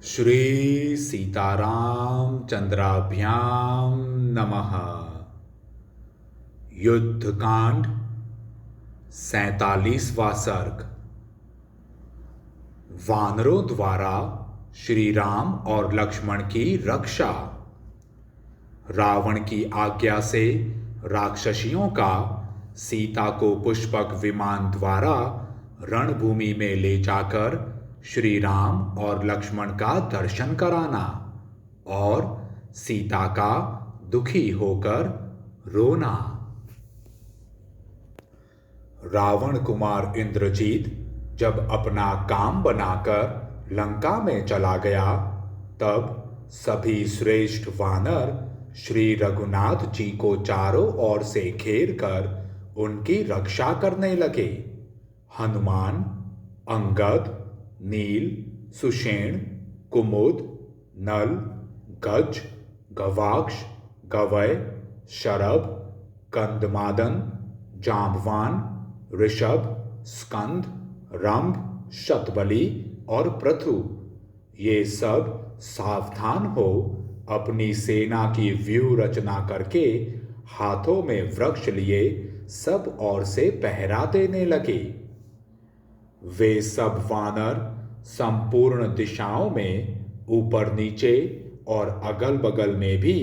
श्री सीताराम चंद्राभ्याम नमः। युद्धकांड 47वां सर्ग। वानरों द्वारा श्री राम और लक्ष्मण की रक्षा। रावण की आज्ञा से राक्षसियों का सीता को पुष्पक विमान द्वारा रणभूमि में ले जाकर श्री राम और लक्ष्मण का दर्शन कराना और सीता का दुखी होकर रोना। रावण कुमार इंद्रजीत जब अपना काम बनाकर लंका में चला गया, तब सभी श्रेष्ठ वानर श्री रघुनाथ जी को चारों ओर से घेर कर उनकी रक्षा करने लगे। हनुमान, अंगद, नील, सुषेण, कुमुद, नल, गज, गवाक्ष, गवय, शरभ, कंदमादन, जांबवान, ऋषभ, स्कंद, रंभ, शतबली और पृथु, ये सब सावधान हो अपनी सेना की व्यूह रचना करके हाथों में वृक्ष लिए सब ओर से पहरा देने लगे। वे सब वानर संपूर्ण दिशाओं में ऊपर नीचे और अगल बगल में भी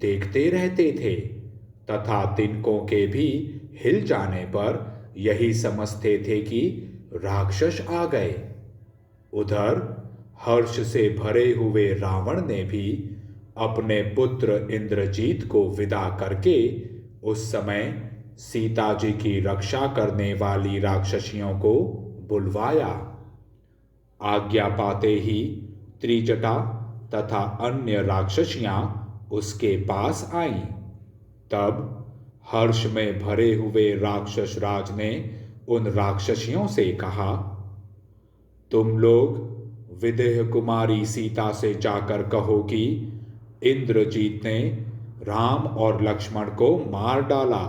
देखते रहते थे तथा तिनकों के भी हिल जाने पर यही समझते थे कि राक्षस आ गए। उधर हर्ष से भरे हुए रावण ने भी अपने पुत्र इंद्रजीत को विदा करके उस समय सीता जी की रक्षा करने वाली राक्षसियों को बुलवाया। आज्ञा पाते ही त्रिजटा तथा अन्य राक्षसियां उसके पास आईं। तब हर्ष में भरे हुए राक्षस राज ने उन राक्षसियों से कहा, तुम लोग विदेह कुमारी सीता से जाकर कहो कि इंद्रजीत ने राम और लक्ष्मण को मार डाला।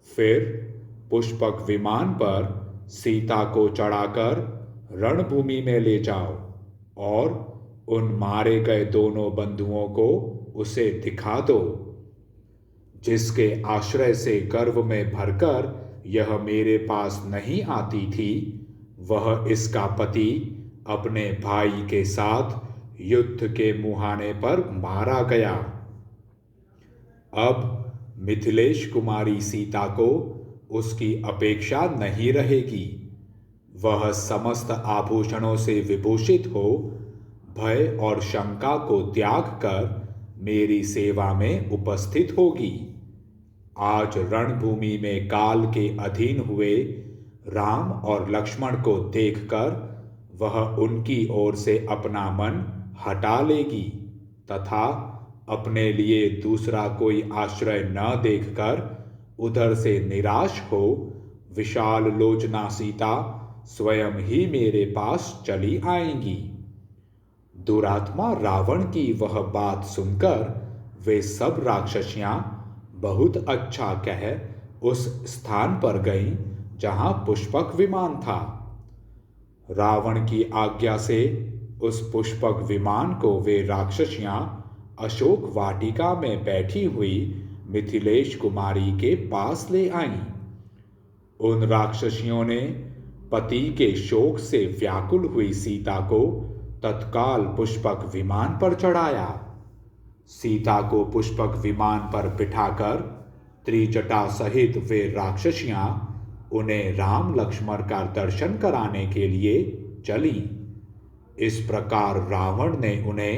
फिर पुष्पक विमान पर सीता को चढ़ाकर रणभूमि में ले जाओ और उन मारे गए दोनों बंधुओं को उसे दिखा दो, जिसके आश्रय से गर्व में भरकर यह मेरे पास नहीं आती थी। वह इसका पति अपने भाई के साथ युद्ध के मुहाने पर मारा गया। अब मिथिलेश कुमारी सीता को उसकी अपेक्षा नहीं रहेगी। वह समस्त आभूषणों से विभूषित हो भय और शंका को त्याग कर मेरी सेवा में उपस्थित होगी। आज रणभूमि में काल के अधीन हुए राम और लक्ष्मण को देखकर वह उनकी ओर से अपना मन हटा लेगी तथा अपने लिए दूसरा कोई आश्रय न देखकर उधर से निराश हो विशाल लोचना सीता स्वयं ही मेरे पास चली आएंगी। दुरात्मा रावण की वह बात सुनकर वे सब राक्षसियां बहुत अच्छा कह उस स्थान पर गईं जहां पुष्पक विमान था। रावण की आज्ञा से उस पुष्पक विमान को वे राक्षसियां अशोक वाटिका में बैठी हुई मिथिलेश कुमारी के पास ले आईं। उन राक्षसियों ने पति के शोक से व्याकुल हुई सीता को तत्काल पुष्पक विमान पर चढ़ाया। सीता को पुष्पक विमान पर बिठाकर त्रिजटा सहित वे राक्षसियां उन्हें राम लक्ष्मण का दर्शन कराने के लिए चली। इस प्रकार रावण ने उन्हें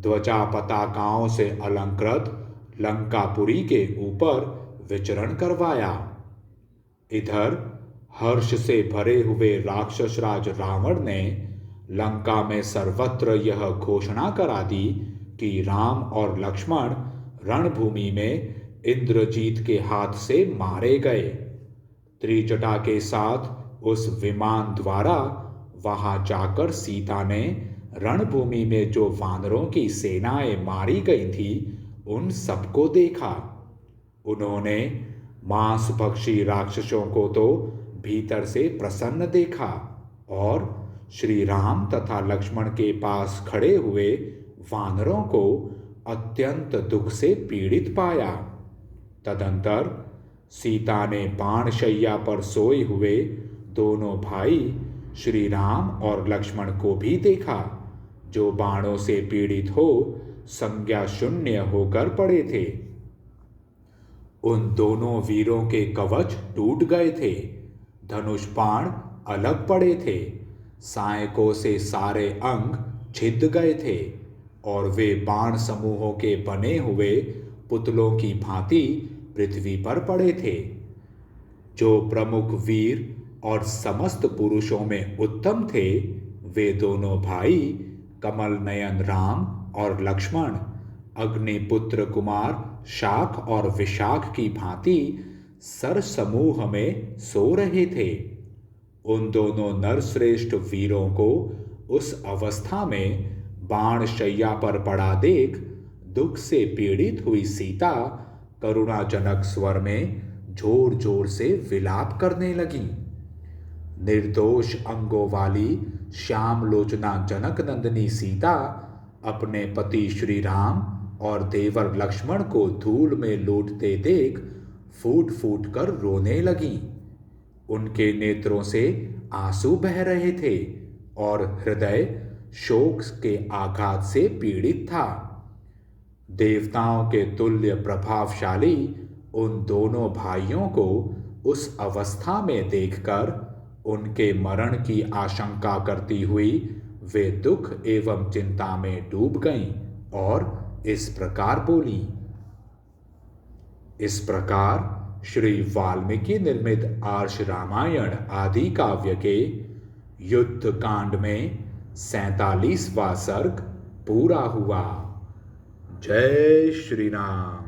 ध्वजा पताकाओं से अलंकृत लंकापुरी के ऊपर विचरण करवाया। इधर हर्ष से भरे हुए राक्षस राज रावण ने लंका में सर्वत्र यह घोषणा करा दी कि राम और लक्ष्मण रणभूमि में इंद्रजीत के हाथ से मारे गए। त्रिजटा के साथ उस विमान द्वारा वहां जाकर सीता ने रणभूमि में जो वानरों की सेनाएं मारी गई थी उन सबको देखा। उन्होंने मांसभक्षी राक्षसों को तो भीतर से प्रसन्न देखा और श्री राम तथा लक्ष्मण के पास खड़े हुए वानरों को अत्यंत दुख से पीड़ित पाया। तदंतर सीता ने बाणशैया पर सोए हुए दोनों भाई श्री राम और लक्ष्मण को भी देखा, जो बाणों से पीड़ित हो संज्ञा शून्य होकर पड़े थे। उन दोनों वीरों के कवच टूट गए थे, धनुष बाण अलग पड़े थे, सायकों से सारे अंग छिद गए थे और वे बाण समूहों के बने हुए पुतलों की भांति पृथ्वी पर पड़े थे। जो प्रमुख वीर और समस्त पुरुषों में उत्तम थे, वे दोनों भाई कमल नयन राम और लक्ष्मण अग्निपुत्र कुमार शाख और विशाख की भांति सर समूह में सो रहे थे। उन दोनों नरश्रेष्ठ वीरों को उस अवस्था में बाण शैया पर पड़ा देख दुख से पीड़ित हुई सीता करुणाजनक स्वर में जोर जोर से विलाप करने लगी। निर्दोष अंगों वाली श्याम लोचना जनक नंदिनी सीता अपने पति श्री राम और देवर लक्ष्मण को धूल में लौटते देख फूट फूट कर रोने लगी। उनके नेत्रों से आंसू बह रहे थे और हृदय शोक के आघात से पीड़ित था। देवताओं के तुल्य प्रभावशाली उन दोनों भाइयों को उस अवस्था में देखकर उनके मरण की आशंका करती हुई वे दुख एवं चिंता में डूब गईं और इस प्रकार बोली। इस प्रकार श्री वाल्मीकि निर्मित आर्ष रामायण आदि काव्य के युद्ध कांड में 47वां सर्ग पूरा हुआ। जय श्री राम।